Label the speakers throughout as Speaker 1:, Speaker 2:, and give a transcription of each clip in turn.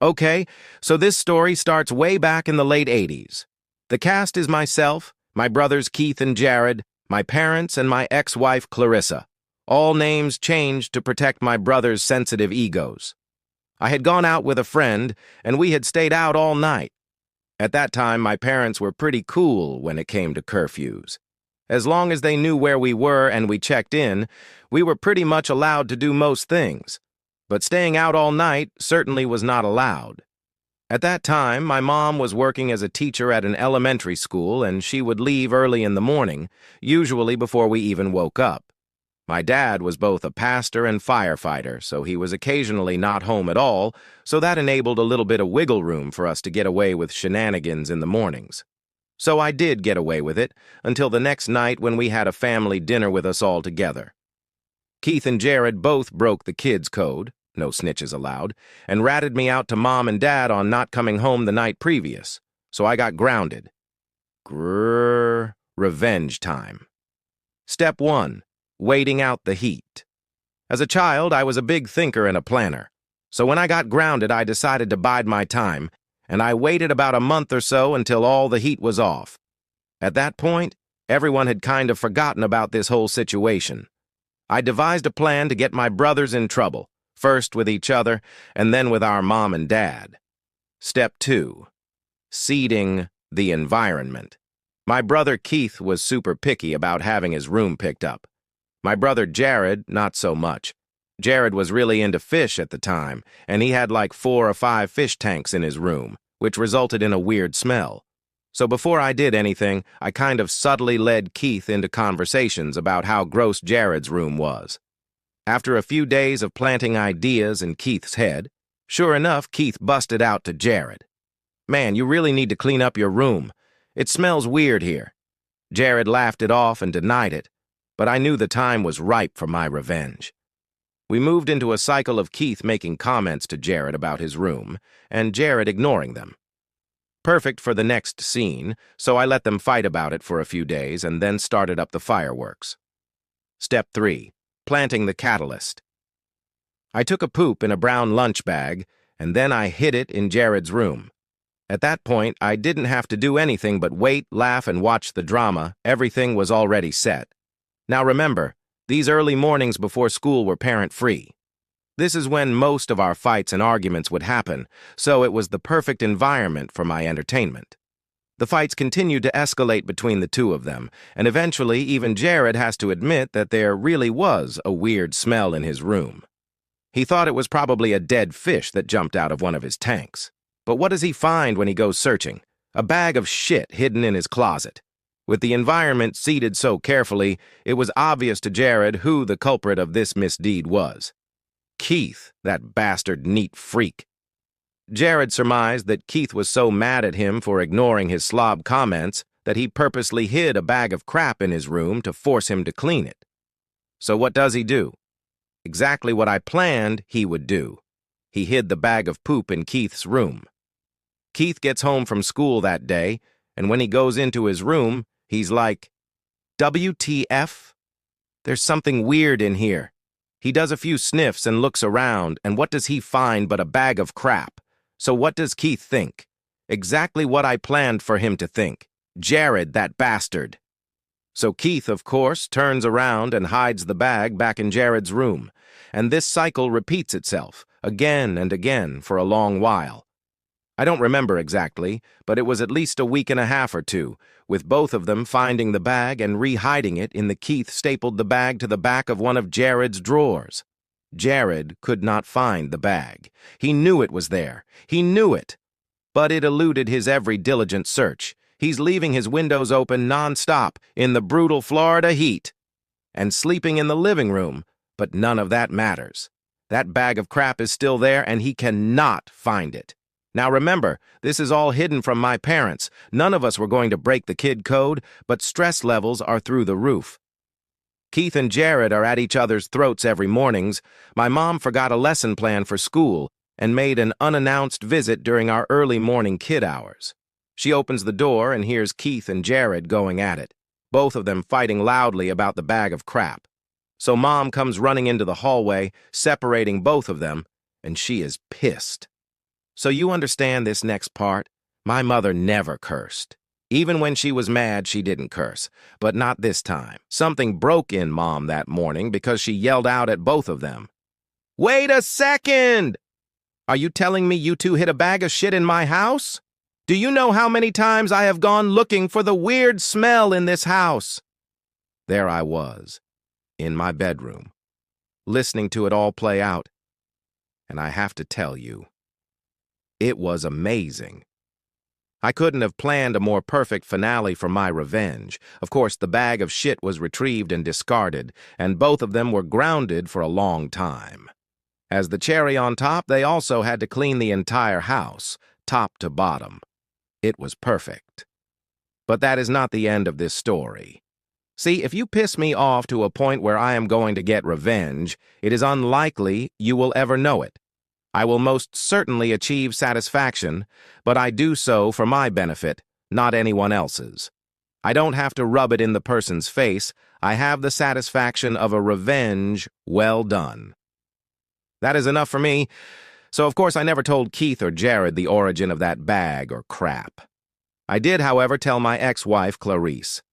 Speaker 1: Okay, so this story starts way back in the late 80s. The cast is myself, my brothers Keith and Jared, my parents, and my ex-wife Clarissa. All names changed to protect my brothers' sensitive egos. I had gone out with a friend, and we had stayed out all night. At that time, my parents were pretty cool when it came to curfews. As long as they knew where we were and we checked in, we were pretty much allowed to do most things. But staying out all night certainly was not allowed. At that time, my mom was working as a teacher at an elementary school, and she would leave early in the morning, usually before we even woke up. My dad was both a pastor and firefighter, so he was occasionally not home at all, so that enabled a little bit of wiggle room for us to get away with shenanigans in the mornings. So I did get away with it, until the next night when we had a family dinner with us all together. Keith and Jared both broke the kids' code, no snitches allowed, and ratted me out to Mom and Dad on not coming home the night previous, so I got grounded. Revenge time. Step 1. Waiting out the heat. As a child, I was a big thinker and a planner, so when I got grounded, I decided to bide my time, and I waited about a month or so until all the heat was off. At that point, everyone had kind of forgotten about this whole situation. I devised a plan to get my brothers in trouble, first with each other, and then with our mom and dad. Step 2. Seeding the environment. My brother Keith was super picky about having his room picked up. My brother Jared, not so much. Jared was really into fish at the time, and he had like 4 or 5 fish tanks in his room, which resulted in a weird smell. So before I did anything, I kind of subtly led Keith into conversations about how gross Jared's room was. After a few days of planting ideas in Keith's head, sure enough, Keith busted out to Jared. "Man, you really need to clean up your room. It smells weird here." Jared laughed it off and denied it, but I knew the time was ripe for my revenge. We moved into a cycle of Keith making comments to Jared about his room, and Jared ignoring them. Perfect for the next scene, so I let them fight about it for a few days and then started up the fireworks. Step 3. Planting the catalyst. I took a poop in a brown lunch bag, and then I hid it in Jared's room. At that point, I didn't have to do anything but wait, laugh, and watch the drama. Everything was already set. Now remember, these early mornings before school were parent-free. This is when most of our fights and arguments would happen, so it was the perfect environment for my entertainment. The fights continued to escalate between the two of them, and eventually even Jared has to admit that there really was a weird smell in his room. He thought it was probably a dead fish that jumped out of one of his tanks. But what does he find when he goes searching? A bag of shit hidden in his closet. With the environment seeded so carefully, it was obvious to Jared who the culprit of this misdeed was. Keith, that bastard neat freak. Jared surmised that Keith was so mad at him for ignoring his slob comments that he purposely hid a bag of crap in his room to force him to clean it. So what does he do? Exactly what I planned he would do. He hid the bag of poop in Keith's room. Keith gets home from school that day, and when he goes into his room, he's like, "WTF? There's something weird in here." He does a few sniffs and looks around, and what does he find but a bag of crap? So what does Keith think? Exactly what I planned for him to think. Jared, that bastard. So Keith, of course, turns around and hides the bag back in Jared's room, and this cycle repeats itself, again and again, for a long while. I don't remember exactly, but it was at least a week and a half or two, with both of them finding the bag and re-hiding it in the Keith stapled the bag to the back of one of Jared's drawers. Jared could not find the bag. He knew it was there. He knew it. But it eluded his every diligent search. He's leaving his windows open non-stop in the brutal Florida heat and sleeping in the living room, but none of that matters. That bag of crap is still there, and he cannot find it. Now remember, this is all hidden from my parents. None of us were going to break the kid code, but stress levels are through the roof. Keith and Jared are at each other's throats every mornings. My mom forgot a lesson plan for school and made an unannounced visit during our early morning kid hours. She opens the door and hears Keith and Jared going at it, both of them fighting loudly about the bag of crap. So Mom comes running into the hallway, separating both of them, and she is pissed. So you understand this next part? My mother never cursed. Even when she was mad, she didn't curse. But not this time. Something broke in Mom that morning because she yelled out at both of them. "Wait a second! Are you telling me you two hid a bag of shit in my house? Do you know how many times I have gone looking for the weird smell in this house?" There I was, in my bedroom, listening to it all play out. And I have to tell you, it was amazing. I couldn't have planned a more perfect finale for my revenge. Of course, the bag of shit was retrieved and discarded, and both of them were grounded for a long time. As the cherry on top, they also had to clean the entire house, top to bottom. It was perfect. But that is not the end of this story. See, if you piss me off to a point where I am going to get revenge, it is unlikely you will ever know it. I will most certainly achieve satisfaction, but I do so for my benefit, not anyone else's. I don't have to rub it in the person's face. I have the satisfaction of a revenge well done. That is enough for me, so of course I never told Keith or Jared the origin of that bag or crap. I did, however, tell my ex-wife, Clarice.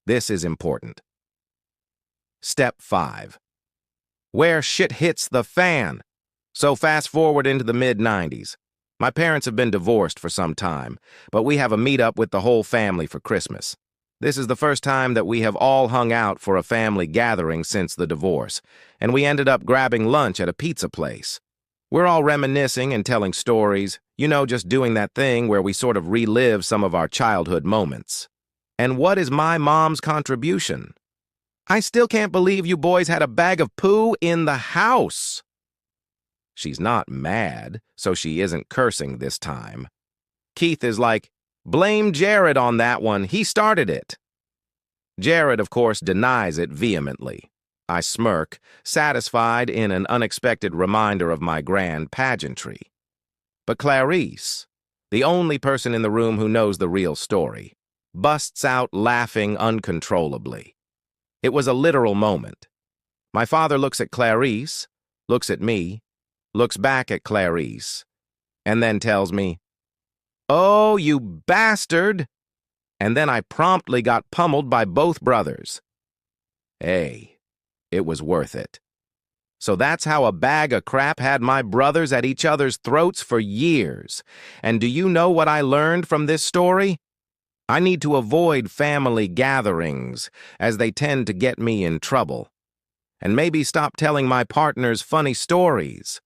Speaker 1: This is important. Step 5. Where shit hits the fan. So fast forward into the mid-90s. My parents have been divorced for some time, but we have a meet-up with the whole family for Christmas. This is the first time that we have all hung out for a family gathering since the divorce, and we ended up grabbing lunch at a pizza place. We're all reminiscing and telling stories, just doing that thing where we sort of relive some of our childhood moments. And what is my mom's contribution? "I still can't believe you boys had a bag of poo in the house." She's not mad, so she isn't cursing this time. Keith is like, "Blame Jared on that one, he started it." Jared, of course, denies it vehemently. I smirk, satisfied in an unexpected reminder of my grand pageantry. But Clarice, the only person in the room who knows the real story, busts out laughing uncontrollably. It was a literal moment. My father looks at Clarice, looks at me, looks back at Clarice, and then tells me, "Oh, you bastard!" And then I promptly got pummeled by both brothers. Hey, it was worth it. So that's how a bag of crap had my brothers at each other's throats for years. And do you know what I learned from this story? I need to avoid family gatherings, as they tend to get me in trouble. And maybe stop telling my partners funny stories.